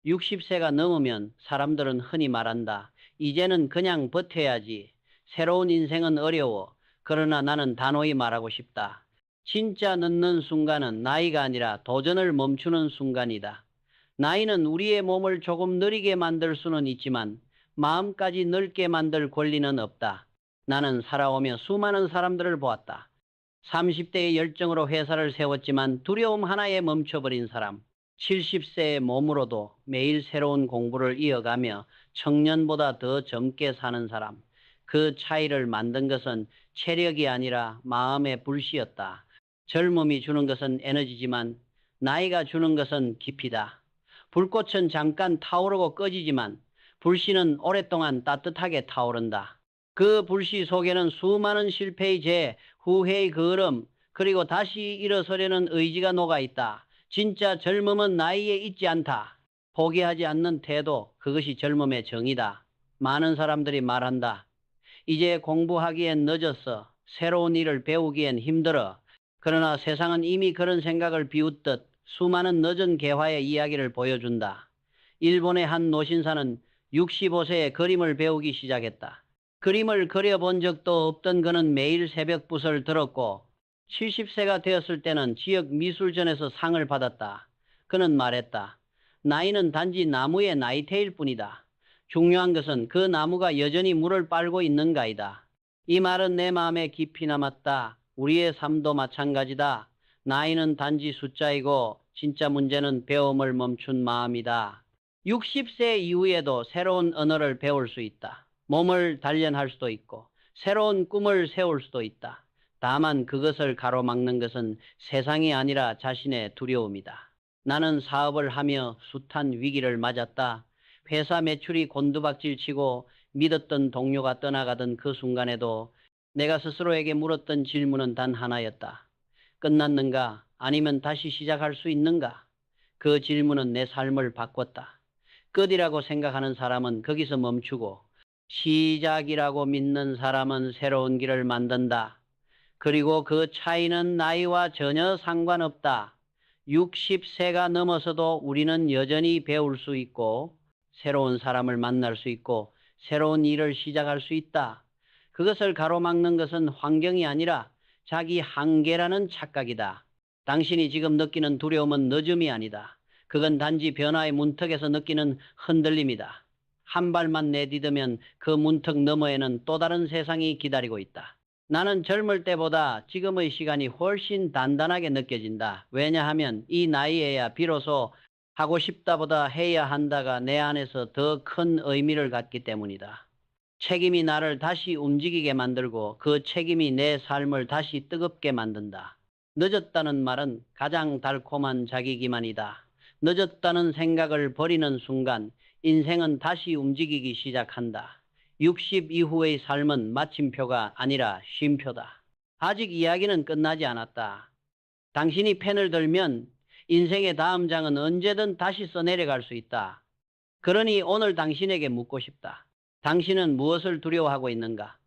60세가 넘으면 사람들은 흔히 말한다. 이제는 그냥 버텨야지. 새로운 인생은 어려워. 그러나 나는 단호히 말하고 싶다. 진짜 늦는 순간은 나이가 아니라 도전을 멈추는 순간이다. 나이는 우리의 몸을 조금 느리게 만들 수는 있지만 마음까지 넓게 만들 권리는 없다. 나는 살아오며 수많은 사람들을 보았다. 30대의 열정으로 회사를 세웠지만 두려움 하나에 멈춰버린 사람. 70세의 몸으로도 매일 새로운 공부를 이어가며 청년보다 더 젊게 사는 사람. 그 차이를 만든 것은 체력이 아니라 마음의 불씨였다. 젊음이 주는 것은 에너지지만 나이가 주는 것은 깊이다. 불꽃은 잠깐 타오르고 꺼지지만 불씨는 오랫동안 따뜻하게 타오른다. 그 불씨 속에는 수많은 실패의 재, 후회의 그을음, 그리고 다시 일어서려는 의지가 녹아있다. 진짜 젊음은 나이에 있지 않다. 포기하지 않는 태도, 그것이 젊음의 정의다. 많은 사람들이 말한다. 이제 공부하기엔 늦었어. 새로운 일을 배우기엔 힘들어. 그러나 세상은 이미 그런 생각을 비웃듯 수많은 늦은 개화의 이야기를 보여준다. 일본의 한 노신사는 65세에 그림을 배우기 시작했다. 그림을 그려본 적도 없던 그는 매일 새벽 붓을 들었고 70세가 되었을 때는 지역 미술전에서 상을 받았다. 그는 말했다. 나이는 단지 나무의 나이테일 뿐이다. 중요한 것은 그 나무가 여전히 물을 빨고 있는가이다. 이 말은 내 마음에 깊이 남았다. 우리의 삶도 마찬가지다. 나이는 단지 숫자이고 진짜 문제는 배움을 멈춘 마음이다. 60세 이후에도 새로운 언어를 배울 수 있다. 몸을 단련할 수도 있고 새로운 꿈을 세울 수도 있다. 다만 그것을 가로막는 것은 세상이 아니라 자신의 두려움이다. 나는 사업을 하며 숱한 위기를 맞았다. 회사 매출이 곤두박질 치고 믿었던 동료가 떠나가던 그 순간에도 내가 스스로에게 물었던 질문은 단 하나였다. 끝났는가? 아니면 다시 시작할 수 있는가? 그 질문은 내 삶을 바꿨다. 끝이라고 생각하는 사람은 거기서 멈추고 시작이라고 믿는 사람은 새로운 길을 만든다. 그리고 그 차이는 나이와 전혀 상관없다. 60세가 넘어서도 우리는 여전히 배울 수 있고 새로운 사람을 만날 수 있고 새로운 일을 시작할 수 있다. 그것을 가로막는 것은 환경이 아니라 자기 한계라는 착각이다. 당신이 지금 느끼는 두려움은 늦음이 아니다. 그건 단지 변화의 문턱에서 느끼는 흔들림이다. 한 발만 내디디면 그 문턱 너머에는 또 다른 세상이 기다리고 있다. 나는 젊을 때보다 지금의 시간이 훨씬 단단하게 느껴진다. 왜냐하면 이 나이에야 비로소 하고 싶다보다 해야 한다가 내 안에서 더 큰 의미를 갖기 때문이다. 책임이 나를 다시 움직이게 만들고 그 책임이 내 삶을 다시 뜨겁게 만든다. 늦었다는 말은 가장 달콤한 자기 기만이다. 늦었다는 생각을 버리는 순간 인생은 다시 움직이기 시작한다. 60 이후의 삶은 마침표가 아니라 쉼표다. 아직 이야기는 끝나지 않았다. 당신이 펜을 들면 인생의 다음 장은 언제든 다시 써내려갈 수 있다. 그러니 오늘 당신에게 묻고 싶다. 당신은 무엇을 두려워하고 있는가?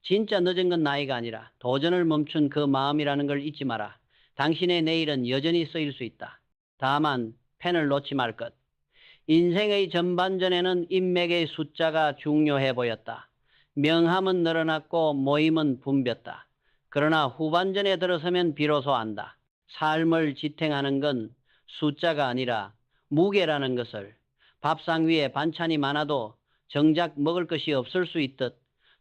진짜 늦은 건 나이가 아니라 도전을 멈춘 그 마음이라는 걸 잊지 마라. 당신의 내일은 여전히 쓰일 수 있다. 다만 펜을 놓지 말 것. 인생의 전반전에는 인맥의 숫자가 중요해 보였다. 명함은 늘어났고 모임은 붐볐다. 그러나 후반전에 들어서면 비로소 안다. 삶을 지탱하는 건 숫자가 아니라 무게라는 것을. 밥상 위에 반찬이 많아도 정작 먹을 것이 없을 수 있듯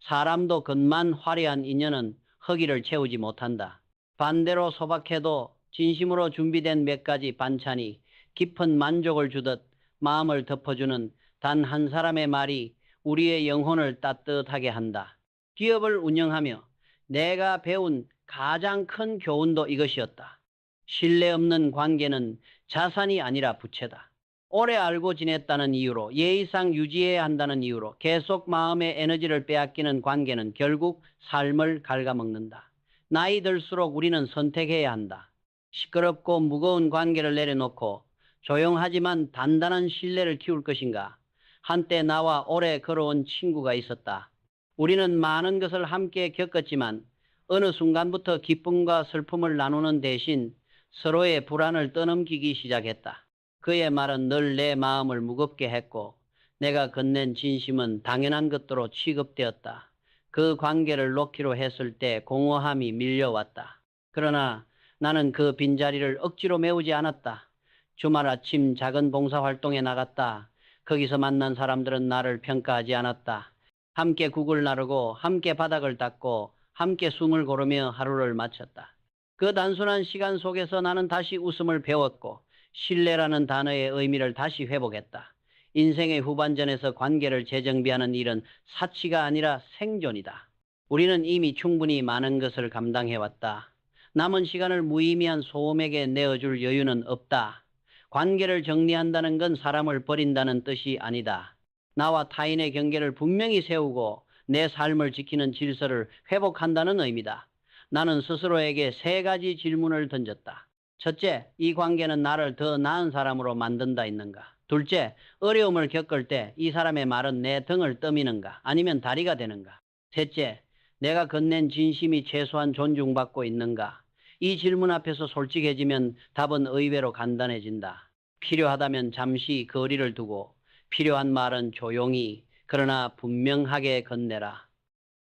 사람도 겉만 화려한 인연은 허기를 채우지 못한다. 반대로 소박해도 진심으로 준비된 몇 가지 반찬이 깊은 만족을 주듯 마음을 덮어주는 단 한 사람의 말이 우리의 영혼을 따뜻하게 한다. 기업을 운영하며 내가 배운 가장 큰 교훈도 이것이었다. 신뢰 없는 관계는 자산이 아니라 부채다. 오래 알고 지냈다는 이유로 예의상 유지해야 한다는 이유로 계속 마음의 에너지를 빼앗기는 관계는 결국 삶을 갉아먹는다. 나이 들수록 우리는 선택해야 한다. 시끄럽고 무거운 관계를 내려놓고 조용하지만 단단한 신뢰를 키울 것인가? 한때 나와 오래 걸어온 친구가 있었다. 우리는 많은 것을 함께 겪었지만 어느 순간부터 기쁨과 슬픔을 나누는 대신 서로의 불안을 떠넘기기 시작했다. 그의 말은 늘 내 마음을 무겁게 했고 내가 건넨 진심은 당연한 것으로 취급되었다. 그 관계를 놓기로 했을 때 공허함이 밀려왔다. 그러나 나는 그 빈자리를 억지로 메우지 않았다. 주말 아침 작은 봉사활동에 나갔다. 거기서 만난 사람들은 나를 평가하지 않았다. 함께 국을 나르고 함께 바닥을 닦고 함께 숨을 고르며 하루를 마쳤다. 그 단순한 시간 속에서 나는 다시 웃음을 배웠고 신뢰라는 단어의 의미를 다시 회복했다. 인생의 후반전에서 관계를 재정비하는 일은 사치가 아니라 생존이다. 우리는 이미 충분히 많은 것을 감당해왔다. 남은 시간을 무의미한 소음에게 내어줄 여유는 없다. 관계를 정리한다는 건 사람을 버린다는 뜻이 아니다. 나와 타인의 경계를 분명히 세우고 내 삶을 지키는 질서를 회복한다는 의미다. 나는 스스로에게 세 가지 질문을 던졌다. 첫째, 이 관계는 나를 더 나은 사람으로 만든다 있는가? 둘째, 어려움을 겪을 때 이 사람의 말은 내 등을 떠미는가? 아니면 다리가 되는가? 셋째, 내가 건넨 진심이 최소한 존중받고 있는가? 이 질문 앞에서 솔직해지면 답은 의외로 간단해진다. 필요하다면 잠시 거리를 두고 필요한 말은 조용히 그러나 분명하게 건네라.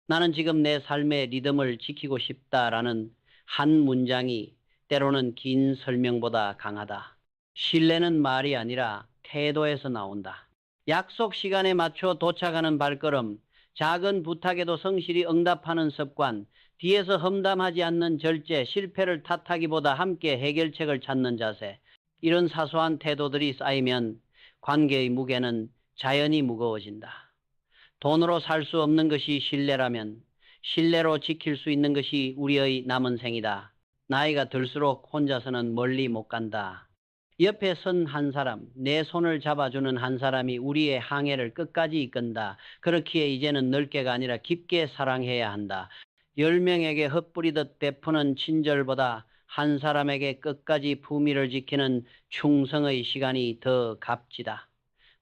나는 지금 내 삶의 리듬을 지키고 싶다라는 한 문장이 때로는 긴 설명보다 강하다. 신뢰는 말이 아니라 태도에서 나온다. 약속 시간에 맞춰 도착하는 발걸음, 작은 부탁에도 성실히 응답하는 습관, 뒤에서 험담하지 않는 절제, 실패를 탓하기보다 함께 해결책을 찾는 자세. 이런 사소한 태도들이 쌓이면 관계의 무게는 자연히 무거워진다. 돈으로 살 수 없는 것이 신뢰라면 신뢰로 지킬 수 있는 것이 우리의 남은 생이다. 나이가 들수록 혼자서는 멀리 못 간다. 옆에 선 한 사람, 내 손을 잡아주는 한 사람이 우리의 항해를 끝까지 이끈다. 그렇기에 이제는 넓게가 아니라 깊게 사랑해야 한다. 10명에게 흩뿌리듯 베푸는 친절보다 한 사람에게 끝까지 품위를 지키는 충성의 시간이 더 값지다.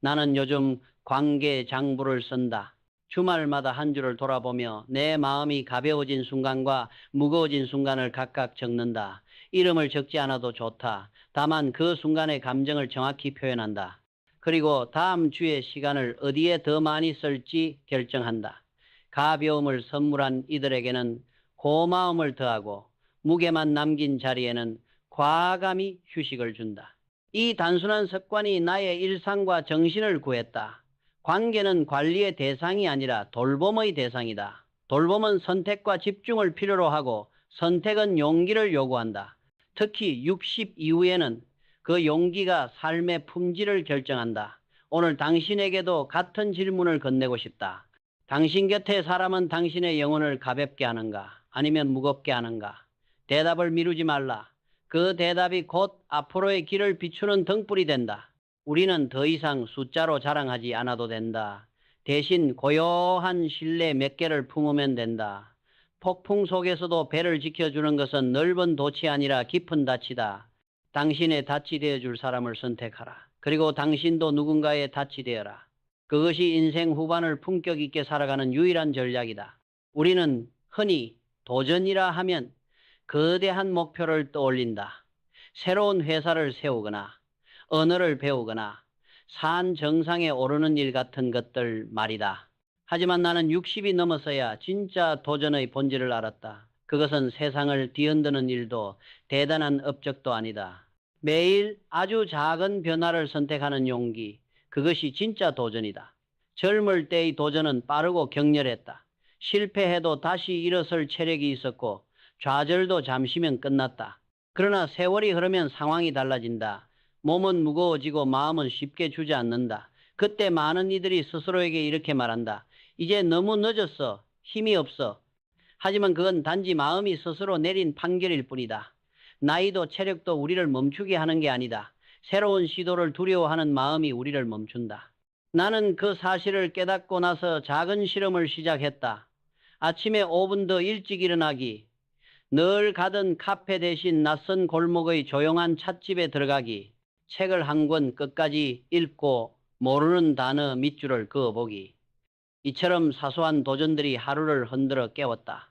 나는 요즘 관계 장부를 쓴다. 주말마다 한 주를 돌아보며 내 마음이 가벼워진 순간과 무거워진 순간을 각각 적는다. 이름을 적지 않아도 좋다. 다만 그 순간의 감정을 정확히 표현한다. 그리고 다음 주의 시간을 어디에 더 많이 쓸지 결정한다. 가벼움을 선물한 이들에게는 고마움을 더하고 무게만 남긴 자리에는 과감히 휴식을 준다. 이 단순한 습관이 나의 일상과 정신을 구했다. 관계는 관리의 대상이 아니라 돌봄의 대상이다. 돌봄은 선택과 집중을 필요로 하고 선택은 용기를 요구한다. 특히 60 이후에는 그 용기가 삶의 품질을 결정한다. 오늘 당신에게도 같은 질문을 건네고 싶다. 당신 곁의 사람은 당신의 영혼을 가볍게 하는가? 아니면 무겁게 하는가? 대답을 미루지 말라. 그 대답이 곧 앞으로의 길을 비추는 등불이 된다. 우리는 더 이상 숫자로 자랑하지 않아도 된다. 대신 고요한 신뢰 몇 개를 품으면 된다. 폭풍 속에서도 배를 지켜주는 것은 넓은 돛이 아니라 깊은 닻이다. 당신의 닻이 되어줄 사람을 선택하라. 그리고 당신도 누군가의 닻이 되어라. 그것이 인생 후반을 품격 있게 살아가는 유일한 전략이다. 우리는 흔히 도전이라 하면 거대한 목표를 떠올린다. 새로운 회사를 세우거나 언어를 배우거나 산 정상에 오르는 일 같은 것들 말이다. 하지만 나는 60이 넘어서야 진짜 도전의 본질을 알았다. 그것은 세상을 뒤흔드는 일도 대단한 업적도 아니다. 매일 아주 작은 변화를 선택하는 용기, 그것이 진짜 도전이다. 젊을 때의 도전은 빠르고 격렬했다. 실패해도 다시 일어설 체력이 있었고 좌절도 잠시면 끝났다. 그러나 세월이 흐르면 상황이 달라진다. 몸은 무거워지고 마음은 쉽게 주저앉는다. 그때 많은 이들이 스스로에게 이렇게 말한다. 이제 너무 늦었어. 힘이 없어. 하지만 그건 단지 마음이 스스로 내린 판결일 뿐이다. 나이도 체력도 우리를 멈추게 하는 게 아니다. 새로운 시도를 두려워하는 마음이 우리를 멈춘다. 나는 그 사실을 깨닫고 나서 작은 실험을 시작했다. 아침에 5분 더 일찍 일어나기, 늘 가던 카페 대신 낯선 골목의 조용한 찻집에 들어가기, 책을 한 권 끝까지 읽고 모르는 단어 밑줄을 그어보기. 이처럼 사소한 도전들이 하루를 흔들어 깨웠다.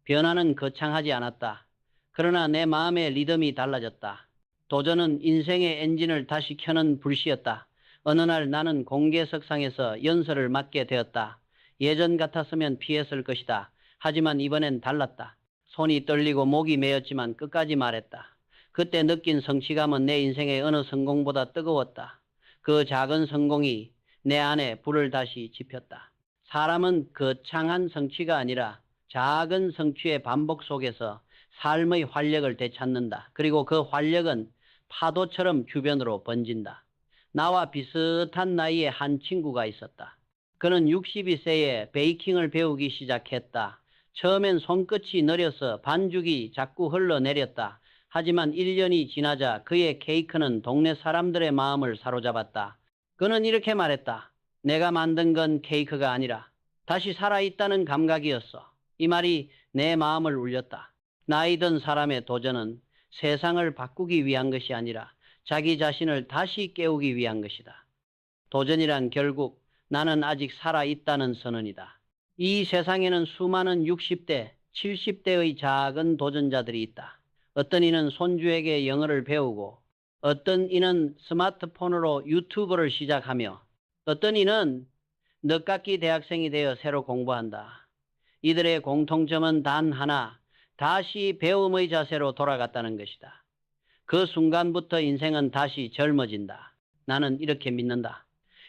변화는 거창하지 않았다. 그러나 내 마음의 리듬이 달라졌다. 도전은 인생의 엔진을 다시 켜는 불씨였다. 어느 날 나는 공개석상에서 연설을 맡게 되었다. 예전 같았으면 피했을 것이다. 하지만 이번엔 달랐다. 손이 떨리고 목이 메었지만 끝까지 말했다. 그때 느낀 성취감은 내 인생의 어느 성공보다 뜨거웠다. 그 작은 성공이 내 안에 불을 다시 지폈다. 사람은 거창한 성취가 아니라 작은 성취의 반복 속에서 삶의 활력을 되찾는다. 그리고 그 활력은 파도처럼 주변으로 번진다. 나와 비슷한 나이의 한 친구가 있었다. 그는 62세에 베이킹을 배우기 시작했다. 처음엔 손끝이 느려서 반죽이 자꾸 흘러내렸다. 하지만 1년이 지나자 그의 케이크는 동네 사람들의 마음을 사로잡았다. 그는 이렇게 말했다. 내가 만든 건 케이크가 아니라 다시 살아있다는 감각이었어. 이 말이 내 마음을 울렸다. 나이 든 사람의 도전은 세상을 바꾸기 위한 것이 아니라 자기 자신을 다시 깨우기 위한 것이다. 도전이란 결국 나는 아직 살아있다는 선언이다. 이 세상에는 수많은 60대, 70대의 작은 도전자들이 있다. 어떤 이는 손주에게 영어를 배우고, 어떤 이는 스마트폰으로 유튜브를 시작하며, 어떤 이는 늦깎이 대학생이 되어 새로 공부한다. 이들의 공통점은 단 하나, 다시 배움의 자세로 돌아갔다는 것이다. 그 순간부터 인생은 다시 젊어진다. 나는 이렇게 믿는다.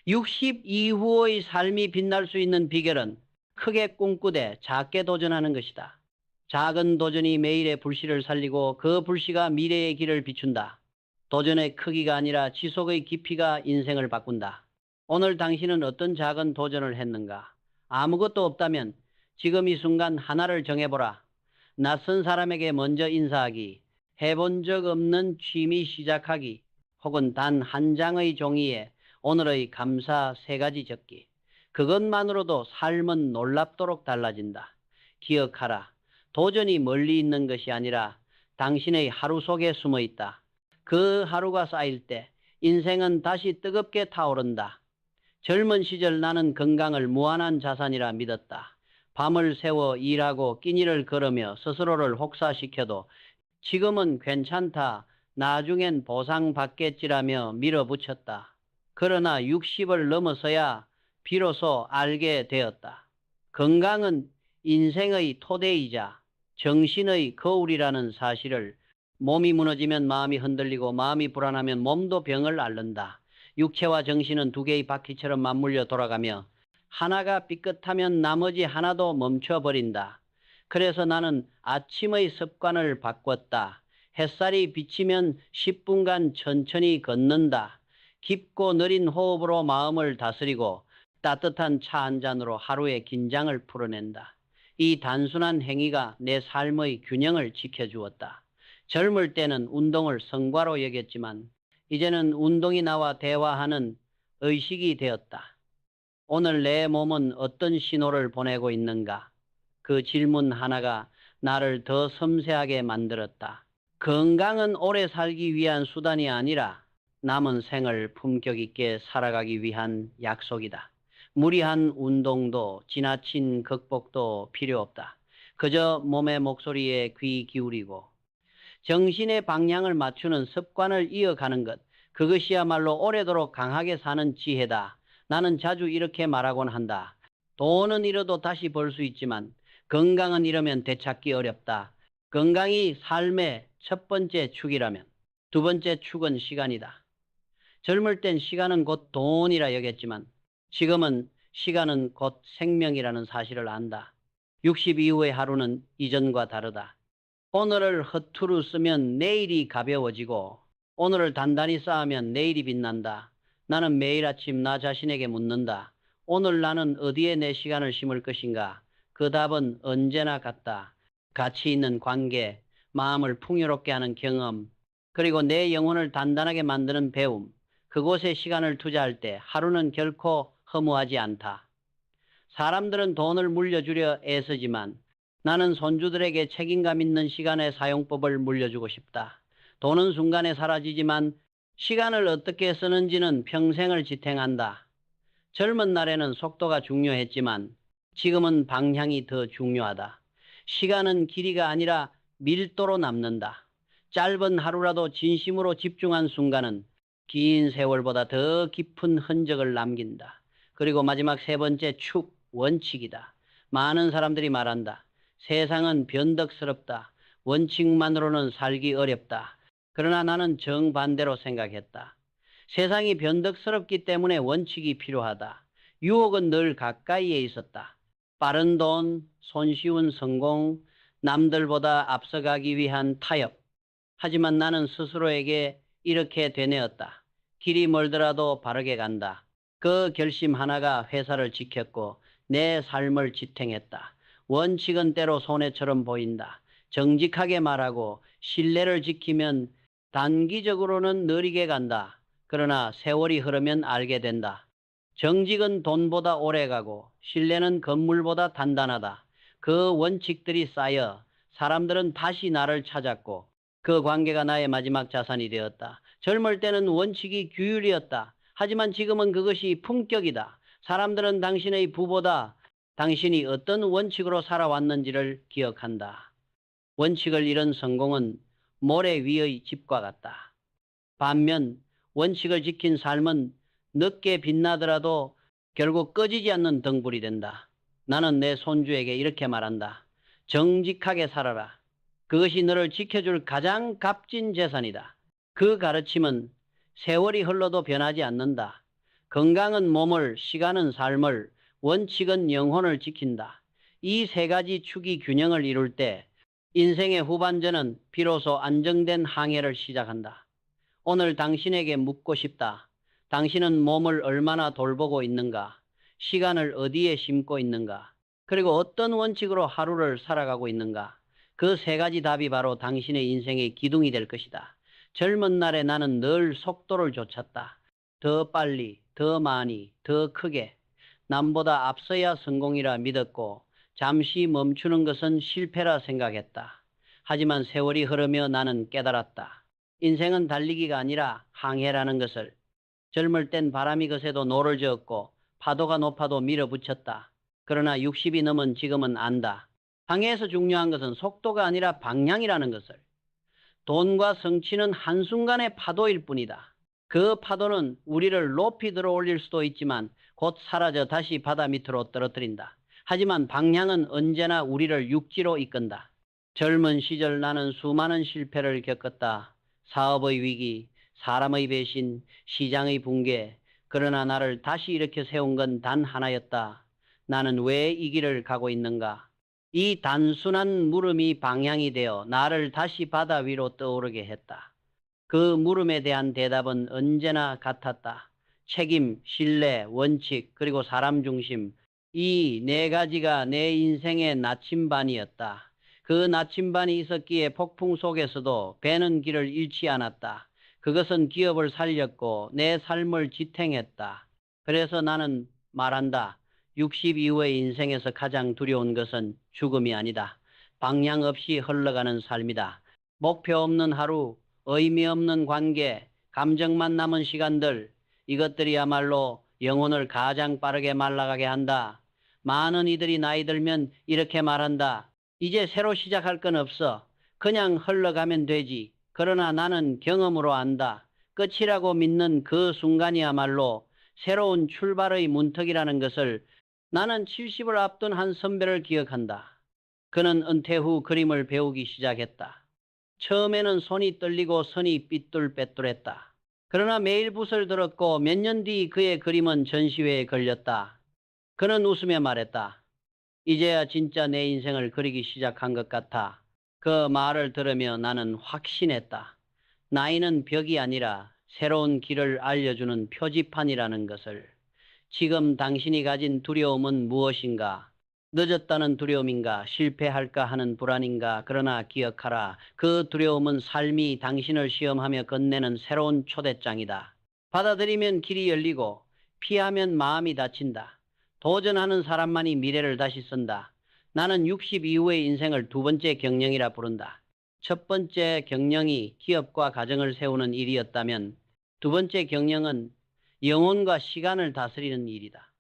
60 이후의 삶이 빛날 수 있는 비결은 크게 꿈꾸되 작게 도전하는 것이다. 작은 도전이 매일의 불씨를 살리고 그 불씨가 미래의 길을 비춘다. 도전의 크기가 아니라 지속의 깊이가 인생을 바꾼다. 오늘 당신은 어떤 작은 도전을 했는가? 아무것도 없다면 지금 이 순간 하나를 정해보라. 낯선 사람에게 먼저 인사하기, 해본 적 없는 취미 시작하기, 혹은 단 한 장의 종이에 오늘의 감사 3가지 적기. 그것만으로도 삶은 놀랍도록 달라진다. 기억하라. 도전이 멀리 있는 것이 아니라 당신의 하루 속에 숨어 있다. 그 하루가 쌓일 때 인생은 다시 뜨겁게 타오른다. 젊은 시절 나는 건강을 무한한 자산이라 믿었다. 밤을 새워 일하고 끼니를 걸으며 스스로를 혹사시켜도 지금은 괜찮다. 나중엔 보상받겠지라며 밀어붙였다. 그러나 60을 넘어서야 비로소 알게 되었다. 건강은 인생의 토대이자 정신의 거울이라는 사실을. 몸이 무너지면 마음이 흔들리고 마음이 불안하면 몸도 병을 앓는다. 육체와 정신은 2개의 바퀴처럼 맞물려 돌아가며 하나가 삐끗하면 나머지 하나도 멈춰버린다. 그래서 나는 아침의 습관을 바꿨다. 햇살이 비치면 10분간 천천히 걷는다. 깊고 느린 호흡으로 마음을 다스리고 따뜻한 차 한 잔으로 하루의 긴장을 풀어낸다. 이 단순한 행위가 내 삶의 균형을 지켜주었다. 젊을 때는 운동을 성과로 여겼지만 이제는 운동이 나와 대화하는 의식이 되었다. 오늘 내 몸은 어떤 신호를 보내고 있는가? 그 질문 하나가 나를 더 섬세하게 만들었다. 건강은 오래 살기 위한 수단이 아니라 남은 생을 품격 있게 살아가기 위한 약속이다. 무리한 운동도 지나친 극복도 필요 없다. 그저 몸의 목소리에 귀 기울이고 정신의 방향을 맞추는 습관을 이어가는 것, 그것이야말로 오래도록 강하게 사는 지혜다. 나는 자주 이렇게 말하곤 한다. 돈은 잃어도 다시 벌 수 있지만 건강은 잃으면 되찾기 어렵다. 건강이 삶의 첫 번째 축이라면 2번째 축은 시간이다. 젊을 땐 시간은 곧 돈이라 여겼지만 지금은 시간은 곧 생명이라는 사실을 안다. 60 이후의 하루는 이전과 다르다. 오늘을 허투루 쓰면 내일이 가벼워지고 오늘을 단단히 쌓으면 내일이 빛난다. 나는 매일 아침 나 자신에게 묻는다. 오늘 나는 어디에 내 시간을 심을 것인가? 그 답은 언제나 같다. 가치 있는 관계, 마음을 풍요롭게 하는 경험, 그리고 내 영혼을 단단하게 만드는 배움. 그곳에 시간을 투자할 때 하루는 결코 허무하지 않다. 사람들은 돈을 물려주려 애쓰지만 나는 손주들에게 책임감 있는 시간의 사용법을 물려주고 싶다. 돈은 순간에 사라지지만 시간을 어떻게 쓰는지는 평생을 지탱한다. 젊은 날에는 속도가 중요했지만 지금은 방향이 더 중요하다. 시간은 길이가 아니라 밀도로 남는다. 짧은 하루라도 진심으로 집중한 순간은 긴 세월보다 더 깊은 흔적을 남긴다. 그리고 마지막 세 번째 축, 원칙이다. 많은 사람들이 말한다. 세상은 변덕스럽다. 원칙만으로는 살기 어렵다. 그러나 나는 정반대로 생각했다. 세상이 변덕스럽기 때문에 원칙이 필요하다. 유혹은 늘 가까이에 있었다. 빠른 돈, 손쉬운 성공, 남들보다 앞서가기 위한 타협. 하지만 나는 스스로에게 이렇게 되뇌었다. 길이 멀더라도 바르게 간다. 그 결심 하나가 회사를 지켰고 내 삶을 지탱했다. 원칙은 때로 손해처럼 보인다. 정직하게 말하고 신뢰를 지키면 단기적으로는 느리게 간다. 그러나 세월이 흐르면 알게 된다. 정직은 돈보다 오래가고 신뢰는 건물보다 단단하다. 그 원칙들이 쌓여 사람들은 다시 나를 찾았고 그 관계가 나의 마지막 자산이 되었다. 젊을 때는 원칙이 규율이었다. 하지만 지금은 그것이 품격이다. 사람들은 당신의 부보다 당신이 어떤 원칙으로 살아왔는지를 기억한다. 원칙을 잃은 성공은 모래 위의 집과 같다. 반면 원칙을 지킨 삶은 늦게 빛나더라도 결국 꺼지지 않는 등불이 된다. 나는 내 손주에게 이렇게 말한다. 정직하게 살아라. 그것이 너를 지켜줄 가장 값진 재산이다. 그 가르침은 세월이 흘러도 변하지 않는다. 건강은 몸을, 시간은 삶을, 원칙은 영혼을 지킨다. 이 세 가지 축이 균형을 이룰 때 인생의 후반전은 비로소 안정된 항해를 시작한다. 오늘 당신에게 묻고 싶다. 당신은 몸을 얼마나 돌보고 있는가? 시간을 어디에 심고 있는가? 그리고 어떤 원칙으로 하루를 살아가고 있는가? 그 세 가지 답이 바로 당신의 인생의 기둥이 될 것이다. 젊은 날에 나는 늘 속도를 좇았다. 더 빨리, 더 많이, 더 크게. 남보다 앞서야 성공이라 믿었고 잠시 멈추는 것은 실패라 생각했다. 하지만 세월이 흐르며 나는 깨달았다. 인생은 달리기가 아니라 항해라는 것을. 젊을 땐 바람이 거세도 노를 저었고 파도가 높아도 밀어붙였다. 그러나 60이 넘은 지금은 안다. 항해에서 중요한 것은 속도가 아니라 방향이라는 것을. 돈과 성취는 한순간의 파도일 뿐이다. 그 파도는 우리를 높이 들어올릴 수도 있지만 곧 사라져 다시 바다 밑으로 떨어뜨린다. 하지만 방향은 언제나 우리를 육지로 이끈다. 젊은 시절 나는 수많은 실패를 겪었다. 사업의 위기, 사람의 배신, 시장의 붕괴. 그러나 나를 다시 일으켜 세운 건 단 하나였다. 나는 왜 이 길을 가고 있는가? 이 단순한 물음이 방향이 되어 나를 다시 바다 위로 떠오르게 했다. 그 물음에 대한 대답은 언제나 같았다. 책임, 신뢰, 원칙, 그리고 사람 중심. 이 네 가지가 내 인생의 나침반이었다. 그 나침반이 있었기에 폭풍 속에서도 배는 길을 잃지 않았다. 그것은 기업을 살렸고 내 삶을 지탱했다. 그래서 나는 말한다. 60 이후의 인생에서 가장 두려운 것은 죽음이 아니다. 방향 없이 흘러가는 삶이다. 목표 없는 하루, 의미 없는 관계, 감정만 남은 시간들, 이것들이야말로 영혼을 가장 빠르게 말라가게 한다. 많은 이들이 나이 들면 이렇게 말한다. 이제 새로 시작할 건 없어. 그냥 흘러가면 되지. 그러나 나는 경험으로 안다. 끝이라고 믿는 그 순간이야말로 새로운 출발의 문턱이라는 것을. 나는 70을 앞둔 한 선배를 기억한다. 그는 은퇴 후 그림을 배우기 시작했다. 처음에는 손이 떨리고 선이 삐뚤빼뚤했다. 그러나 매일 붓을 들었고 몇 년 뒤 그의 그림은 전시회에 걸렸다. 그는 웃으며 말했다. 이제야 진짜 내 인생을 그리기 시작한 것 같아. 그 말을 들으며 나는 확신했다. 나이는 벽이 아니라 새로운 길을 알려주는 표지판이라는 것을. 지금 당신이 가진 두려움은 무엇인가? 늦었다는 두려움인가? 실패할까 하는 불안인가? 그러나 기억하라. 그 두려움은 삶이 당신을 시험하며 건네는 새로운 초대장이다. 받아들이면 길이 열리고 피하면 마음이 다친다. 도전하는 사람만이 미래를 다시 쓴다. 나는 60 이후의 인생을 두 번째 경영이라 부른다. 첫 번째 경영이 기업과 가정을 세우는 일이었다면 두 번째 경영은 영혼과 시간을 다스리는 일이다.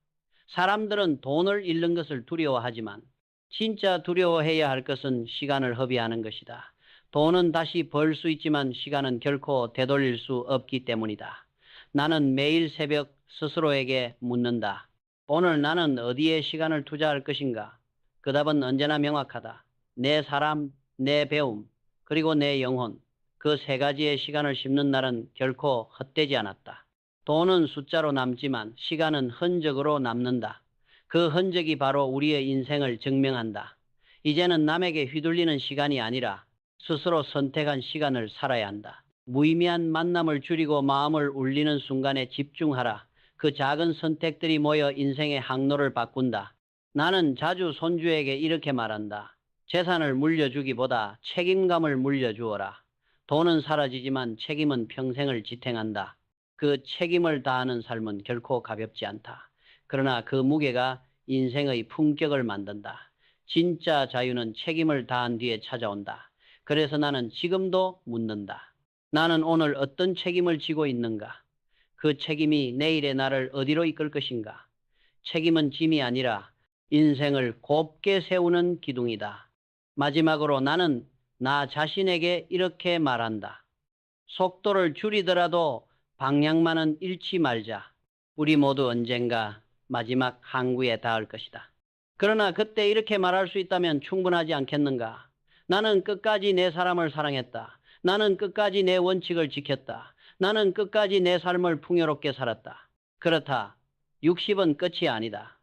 사람들은 돈을 잃는 것을 두려워하지만 진짜 두려워해야 할 것은 시간을 허비하는 것이다. 돈은 다시 벌 수 있지만 시간은 결코 되돌릴 수 없기 때문이다. 나는 매일 새벽 스스로에게 묻는다. 오늘 나는 어디에 시간을 투자할 것인가? 그 답은 언제나 명확하다. 내 사람, 내 배움, 그리고 내 영혼. 그 세 가지의 시간을 씹는 날은 결코 헛되지 않았다. 돈은 숫자로 남지만 시간은 흔적으로 남는다. 그 흔적이 바로 우리의 인생을 증명한다. 이제는 남에게 휘둘리는 시간이 아니라 스스로 선택한 시간을 살아야 한다. 무의미한 만남을 줄이고 마음을 울리는 순간에 집중하라. 그 작은 선택들이 모여 인생의 항로를 바꾼다. 나는 자주 손주에게 이렇게 말한다. 재산을 물려주기보다 책임감을 물려주어라. 돈은 사라지지만 책임은 평생을 지탱한다. 그 책임을 다하는 삶은 결코 가볍지 않다. 그러나 그 무게가 인생의 품격을 만든다. 진짜 자유는 책임을 다한 뒤에 찾아온다. 그래서 나는 지금도 묻는다. 나는 오늘 어떤 책임을 지고 있는가? 그 책임이 내일의 나를 어디로 이끌 것인가? 책임은 짐이 아니라 인생을 곱게 세우는 기둥이다. 마지막으로 나는 나 자신에게 이렇게 말한다. 속도를 줄이더라도 방향만은 잃지 말자. 우리 모두 언젠가 마지막 항구에 닿을 것이다. 그러나 그때 이렇게 말할 수 있다면 충분하지 않겠는가? 나는 끝까지 내 사람을 사랑했다. 나는 끝까지 내 원칙을 지켰다. 나는 끝까지 내 삶을 풍요롭게 살았다. 그렇다. 60은 끝이 아니다.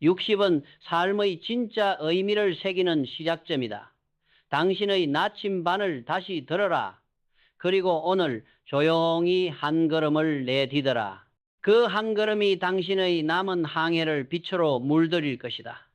60은 삶의 진짜 의미를 새기는 시작점이다. 당신의 나침반을 다시 들어라. 그리고 오늘 조용히 한 걸음을 내디뎌라. 그 한 걸음이 당신의 남은 항해를 빛으로 물들일 것이다.